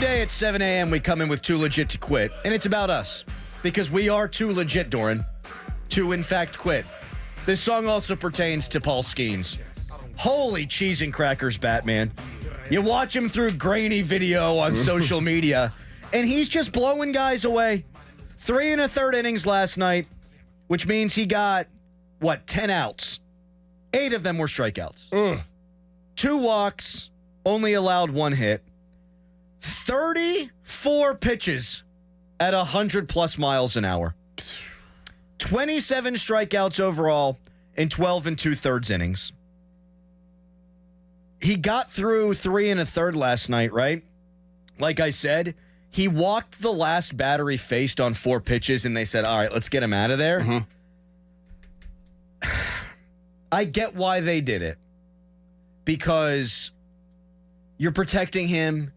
day at 7 a.m. we come in with Too Legit to Quit, and it's about us. Because we are too legit, Dorin, to in fact quit. This song also pertains to Paul Skenes. Holy cheese and crackers, Batman. You watch him through grainy video on social media, and he's just blowing guys away. 3 1/3 innings last night, which means he got, 10 outs. 8 of them were strikeouts. 2 walks, only allowed 1 hit. 34 pitches at 100+ miles an hour. 27 strikeouts overall in 12 2/3 innings. He got through 3 1/3 last night, right? Like I said, he walked the last batter he faced on 4 pitches, and they said, all right, let's get him out of there. Mm-hmm. I get why they did it. Because you're protecting him.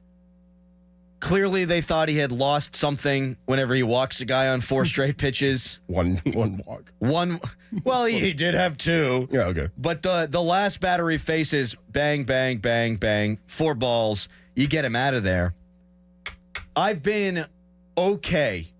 Clearly, they thought he had lost something whenever he walks a guy on 4 straight pitches. One walk. Well, he did have 2. Yeah, okay. But the last batter he faces, bang, bang, bang, bang, 4 balls. You get him out of there. I've been okay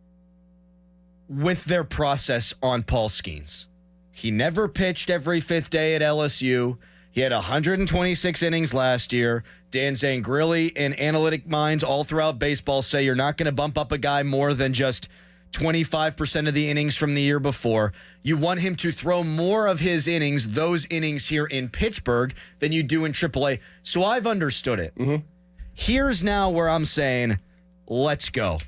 with their process on Paul Skenes. He never pitched every 5th day at LSU. He had 126 innings last year. Dan Zangrilli and analytic minds all throughout baseball say you're not going to bump up a guy more than just 25% of the innings from the year before. You want him to throw more of his innings, those innings here in Pittsburgh, than you do in AAA. So I've understood it. Mm-hmm. Here's now where I'm saying, let's go.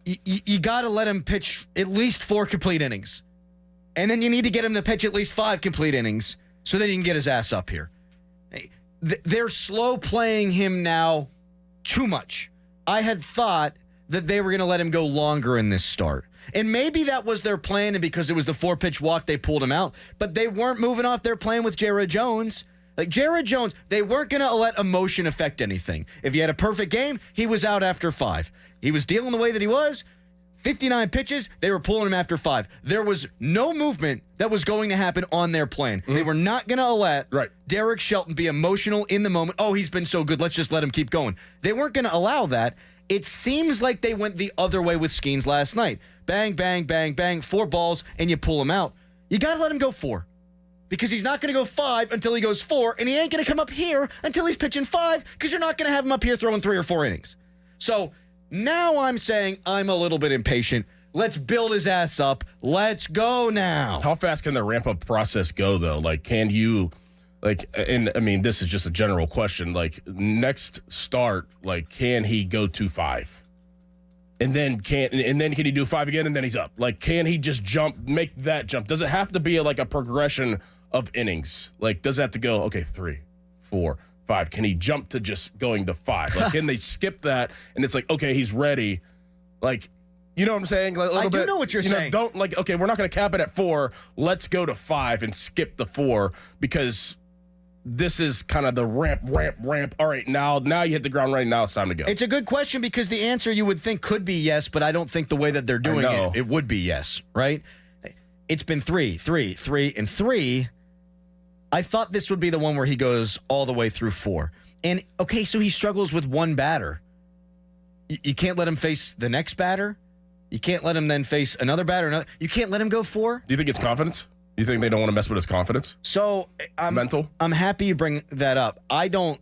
You got to let him pitch at least 4 complete innings. And then you need to get him to pitch at least 5 complete innings so that he can get his ass up here. They're slow playing him now too much. I had thought that they were going to let him go longer in this start. And maybe that was their plan, and because it was the 4-pitch walk, they pulled him out. But they weren't moving off their plan with Jared Jones. Like Jared Jones, they weren't going to let emotion affect anything. If he had a perfect game, he was out after 5. He was dealing the way that he was. 59 pitches, they were pulling him after 5. There was no movement that was going to happen on their plan. Mm-hmm. They were not going to let Derek Shelton be emotional in the moment. Oh, he's been so good. Let's just let him keep going. They weren't going to allow that. It seems like they went the other way with Skenes last night. Bang, bang, bang, bang, 4 balls, and you pull him out. You got to let him go 4. Because he's not going to go 5 until he goes 4, and he ain't going to come up here until he's pitching 5, because you're not going to have him up here throwing 3 or 4 innings. So now I'm saying I'm a little bit impatient. Let's build his ass up. Let's go now. How fast can the ramp-up process go, though? Like, can you, and I mean, this is just a general question. Like, next start, can he go to 5? And then can he do 5 again, and then he's up? Like, can he just make that jump? Does it have to be a progression of innings? Like, does it have to go, okay, 3, 4, 5? Can he jump to just going to 5? Like, can they skip that? And it's like, okay, he's ready. Like, you know what I'm saying? Like, I do know what you're saying. Don't okay, we're not going to cap it at 4. Let's go to 5 and skip the 4, because this is kind of the ramp. All right, now you hit the ground running. Now it's time to go. It's a good question, because the answer you would think could be yes, but I don't think the way that they're doing it would be yes, right? It's been 3, 3, 3, and 3. I thought this would be the one where he goes all the way through 4. And, okay, so he struggles with 1 batter. You can't let him face the next batter. You can't let him then face another batter. You can't let him go 4. Do you think it's confidence? Do you think they don't want to mess with his confidence? So mental? I'm happy you bring that up. I don't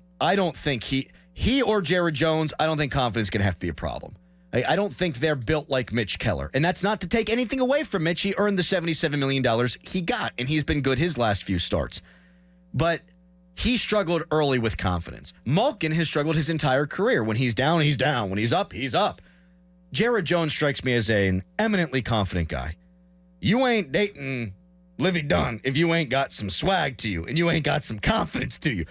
think he or Jared Jones, I don't think confidence is going to have to be a problem. I don't think they're built like Mitch Keller. And that's not to take anything away from Mitch. He earned the $77 million he got, and he's been good his last few starts. But he struggled early with confidence. Malkin has struggled his entire career. When he's down, he's down. When he's up, he's up. Jared Jones strikes me as an eminently confident guy. You ain't dating Livy Dunn if you ain't got some swag to you and you ain't got some confidence to you.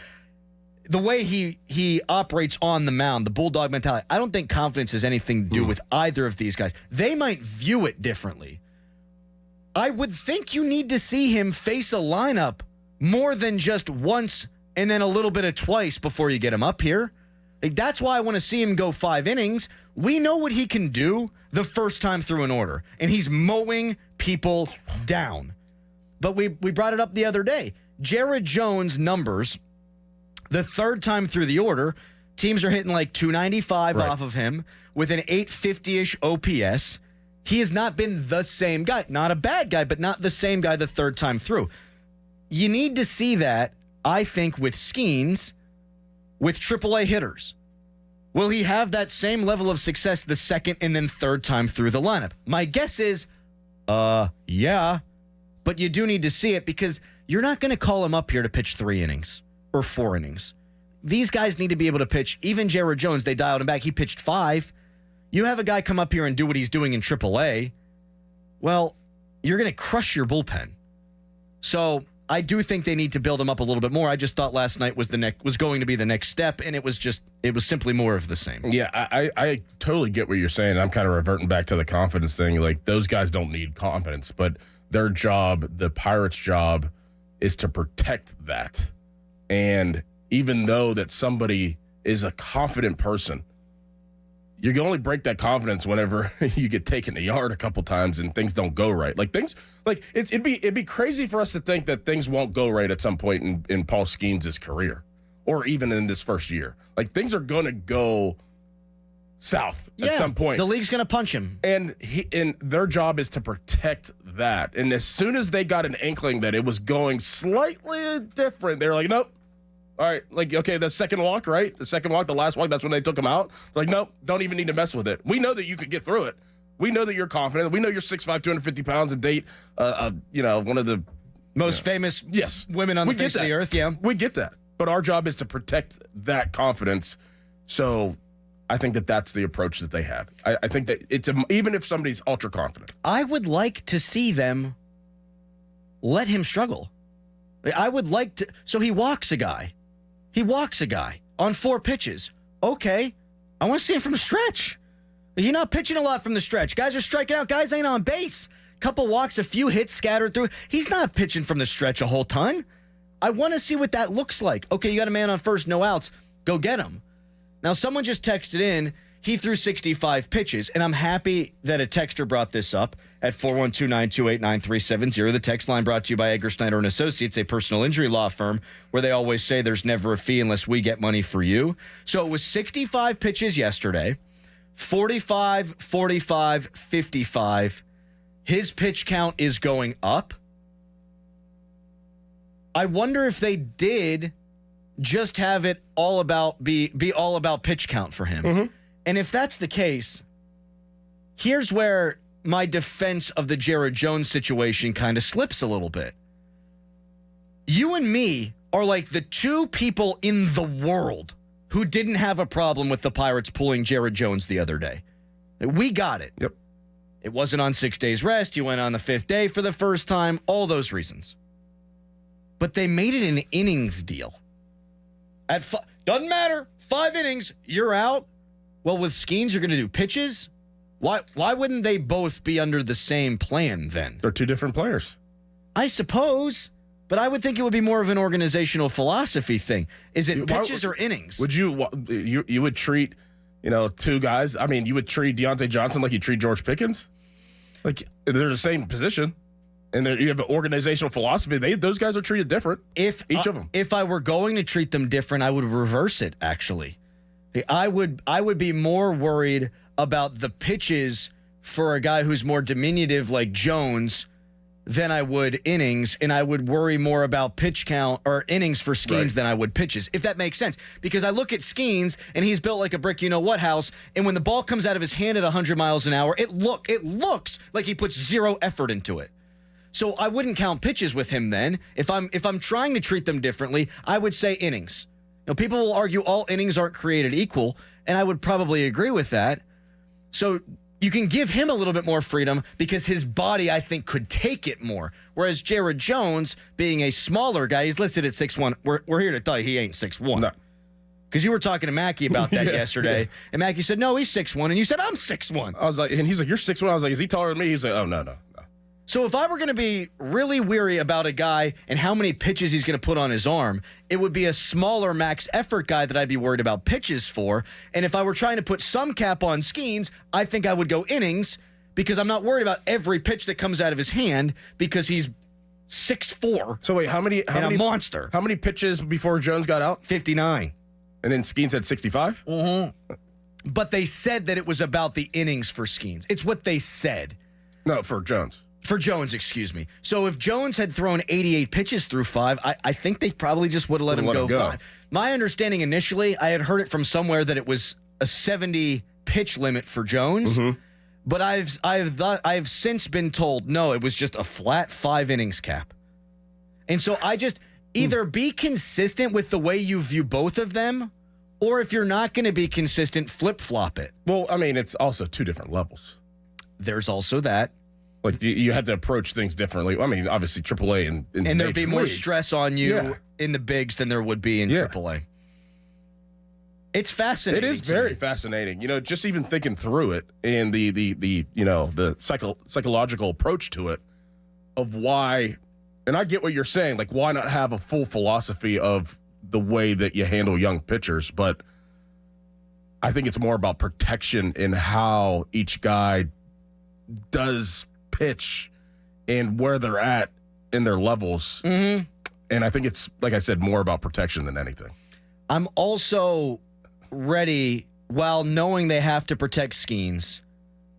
The way he operates on the mound, the bulldog mentality, I don't think confidence has anything to do with either of these guys. They might view it differently. I would think you need to see him face a lineup more than just once and then a little bit of twice before you get him up here. Like, that's why I want to see him go 5 innings. We know what he can do the first time through an order, and he's mowing people down. But we brought it up the other day. Jared Jones' numbers, the 3rd time through the order, Teams are hitting like 295 Right. off of him with an 850-ish OPS. He has not been the same guy. Not a bad guy, but not the same guy the third time through. You need to see that, I think, with Skenes, with AAA hitters. Will he have that same level of success the second and then third time through the lineup? My guess is, yeah. But you do need to see it because you're not going to call him up here to pitch 3 innings or 4 innings. These guys need to be able to pitch. Even Jared Jones, they dialed him back. He pitched 5. You have a guy come up here and do what he's doing in AAA. Well, you're going to crush your bullpen. So I do think they need to build him up a little bit more. I just thought last night was going to be the next step, and it was simply more of the same. Yeah, I totally get what you're saying. I'm kind of reverting back to the confidence thing. Like, those guys don't need confidence, but their job, the Pirates' job, is to protect that. And even though that somebody is a confident person, you can only break that confidence whenever you get taken a yard a couple times and things don't go right. It'd be crazy for us to think that things won't go right at some point in Paul Skenes' career, or even in this first year. Like, things are going to go south at some point. The league's going to punch him, and their job is to protect that. And as soon as they got an inkling that it was going slightly different, they're like, nope. All right, okay, the second walk, right? The second walk, the last walk, that's when they took him out. Like, nope, don't even need to mess with it. We know that you could get through it. We know that you're confident. We know you're 6'5", 250 pounds and date, one of the most famous women on the face of the earth. Yeah, we get that. But our job is to protect that confidence. So I think that that's the approach that they had. I think that even if somebody's ultra confident. I would like to see them let him struggle. I would like to. So he walks a guy. On 4 pitches. Okay. I want to see him from the stretch. You're not pitching a lot from the stretch. Guys are striking out. Guys ain't on base. Couple walks, a few hits scattered through. He's not pitching from the stretch a whole ton. I want to see what that looks like. Okay, you got a man on first, no outs. Go get him. Now, someone just texted in. He threw 65 pitches, and I'm happy that a texter brought this up at 412-928-9370. The text line brought to you by Edgar Snyder and Associates, a personal injury law firm, where they always say there's never a fee unless we get money for you. So it was 65 pitches yesterday, 45, 45, 55. His pitch count is going up. I wonder if they did just have it all about be all about pitch count for him. Mm-hmm. And if that's the case, here's where my defense of the Jared Jones situation kind of slips a little bit. You and me are like the 2 people in the world who didn't have a problem with the Pirates pulling Jared Jones the other day. We got it. Yep. It wasn't on 6 days rest. He went on the 5th day for the first time. All those reasons. But they made it an innings deal. Doesn't matter. 5 innings, you're out. Well, with Skenes, you're going to do pitches? Why wouldn't they both be under the same plan then? They're 2 different players. I suppose, but I would think it would be more of an organizational philosophy thing. Is it pitches or innings? Would you would treat, 2 guys? I mean, you would treat Deontay Johnson like you treat George Pickens? Like, they're the same position, and you have an organizational philosophy. Those guys are treated different, each of them. If I were going to treat them different, I would reverse it, actually. I would be more worried about the pitches for a guy who's more diminutive like Jones than I would innings, and I would worry more about pitch count or innings for Skenes than I would pitches, if that makes sense. Because I look at Skenes, and he's built like a brick you-know-what house, and when the ball comes out of his hand at 100 miles an hour, it looks like he puts 0 effort into it. So I wouldn't count pitches with him then. If I'm trying to treat them differently, I would say innings. People will argue all innings aren't created equal, and I would probably agree with that. So you can give him a little bit more freedom because his body, I think, could take it more. Whereas Jared Jones, being a smaller guy, he's listed at 6'1". We're here to tell you he ain't 6'1". No. Because you were talking to Mackey about that yesterday, and Mackey said, no, he's 6'1", and you said, I'm 6'1". I was like, and he's like, you're 6'1". I was like, is he taller than me? He's like, oh, no. So if I were going to be really weary about a guy and how many pitches he's going to put on his arm, it would be a smaller max effort guy that I'd be worried about pitches for. And if I were trying to put some cap on Skenes, I think I would go innings because I'm not worried about every pitch that comes out of his hand because he's 6'4". So wait, how many a monster. How many pitches before Jones got out? 59. And then Skenes had 65? But they said that it was about the innings for Skenes. It's what they said. No, for Jones. For Jones, excuse me. So if Jones had thrown 88 pitches through 5, I think they probably just would have let him go 5. My understanding initially, I had heard it from somewhere that it was a 70 pitch limit for Jones. But I've since been told, no, it was just a flat 5 innings cap. And so I just either be consistent with the way you view both of them, or if you're not going to be consistent, flip-flop it. Well, I mean, it's also 2 different levels. There's also that. Like, you have to approach things differently. I mean, obviously, AAA and there'd be more leagues. stress on you in the bigs than there would be in AAA. It's fascinating. It is very fascinating. You know, just even thinking through it and the psychological approach to it of why, and I get what you're saying, like, why not have a full philosophy of the way that you handle young pitchers, but I think it's more about protection in how each guy does pitch and where they're at in their levels. And I think it's, like I said, more about protection than anything. I'm also ready, while knowing they have to protect Skenes,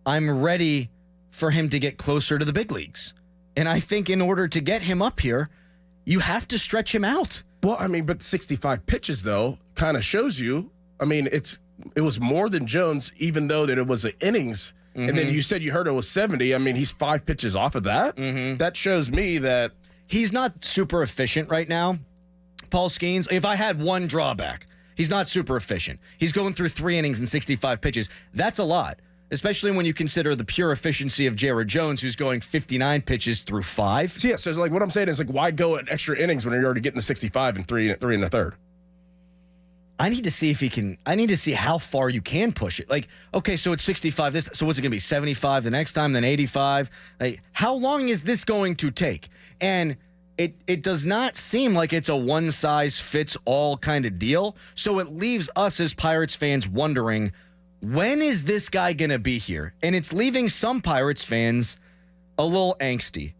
I'm ready for him to get closer to the big leagues. And I think in order to get him up here, you have to stretch him out. Well, I mean, but 65 pitches, though, kind of shows you, I mean, it was more than Jones, even though that it was an innings. And then you said you heard it was 70. I mean, he's 5 pitches off of that. That shows me that he's not super efficient right now. Paul Skenes, if I had one drawback, he's not super efficient. He's going through 3 innings and 65 pitches. That's a lot, especially when you consider the pure efficiency of Jared Jones, who's going 59 pitches through 5. Yeah, so like what I'm saying is, like, why go at extra innings when you're already getting the 65 and 3 and a third? I need to see if he can. I need to see how far you can push it. Like, okay, so it's 65. So what's it going to be? 75 the next time, then 85. Like, how long is this going to take? And it does not seem like it's a one size fits all kind of deal. So it leaves us as Pirates fans wondering, when is this guy going to be here? And it's leaving some Pirates fans a little angsty.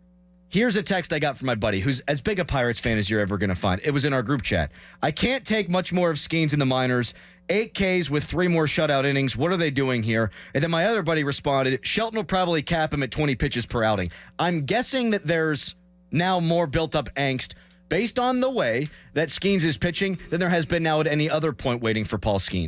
Here's a text I got from my buddy, who's as big a Pirates fan as you're ever going to find. It was in our group chat. I can't take much more of Skenes in the minors. 8 Ks with 3 more shutout innings. What are they doing here? And then my other buddy responded, Shelton will probably cap him at 20 pitches per outing. I'm guessing that there's now more built-up angst based on the way that Skenes is pitching than there has been now at any other point waiting for Paul Skenes.